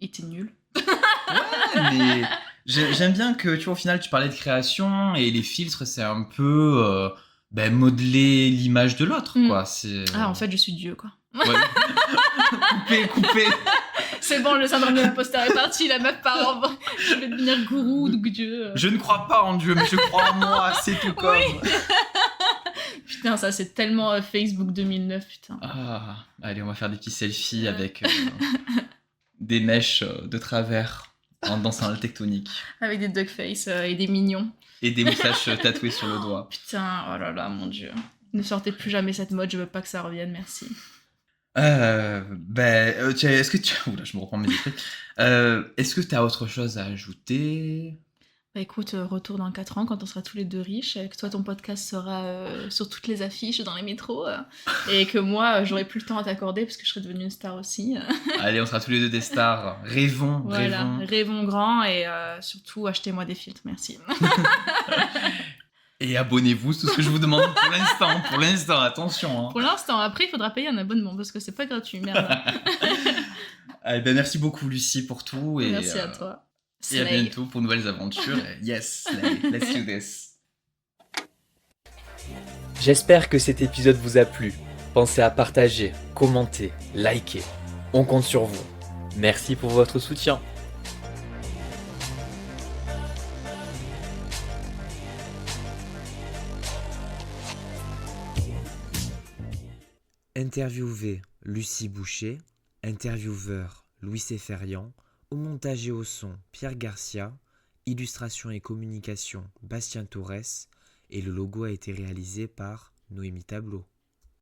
été nulle. Ouais, mais j'aime bien que, tu vois, au final, tu parlais de création et les filtres, c'est un peu modeler l'image de l'autre, quoi. Ah, en fait, je suis Dieu, quoi. Ouais. Coupé. C'est bon, le syndrome de l'imposteur est parti, la meuf part en... Je vais devenir gourou, donc Dieu. Je ne crois pas en Dieu, mais je crois en moi, c'est tout comme. Oui. Putain, ça c'est tellement Facebook 2009, putain. Ah, allez, on va faire des petits selfies avec des mèches de travers en dansant le tectonique. Avec des duckface et des mignons. Et des moustaches tatouées sur le doigt. Putain, oh là là, mon Dieu. Ne sortez plus jamais cette mode, je veux pas que ça revienne, merci. Est-ce que tu... Oula, je me reprends mes esprits. Est-ce que tu as autre chose à ajouter? Écoute, retour dans 4 ans quand on sera tous les deux riches, que toi ton podcast sera sur toutes les affiches dans les métros, et que moi j'aurai plus le temps à t'accorder parce que je serai devenue une star aussi. Allez, on sera tous les deux des stars. Rêvons, voilà, rêvons grand et surtout achetez-moi des filtres, merci. Et abonnez-vous, c'est tout ce que je vous demande pour l'instant, attention. Hein. Pour l'instant, après il faudra payer un abonnement parce que c'est pas gratuit, merde. Allez, merci beaucoup Lucie pour tout. Et, merci à toi. Et à bientôt pour de nouvelles aventures. Yes, let's do this. J'espère que cet épisode vous a plu. Pensez à partager, commenter, liker. On compte sur vous. Merci pour votre soutien. Interviewé Lucie Boucher, intervieweur Louis Seferian, au montage et au son Pierre Garcia, illustration et communication Bastien Torres, et le logo a été réalisé par Noémie Tableau.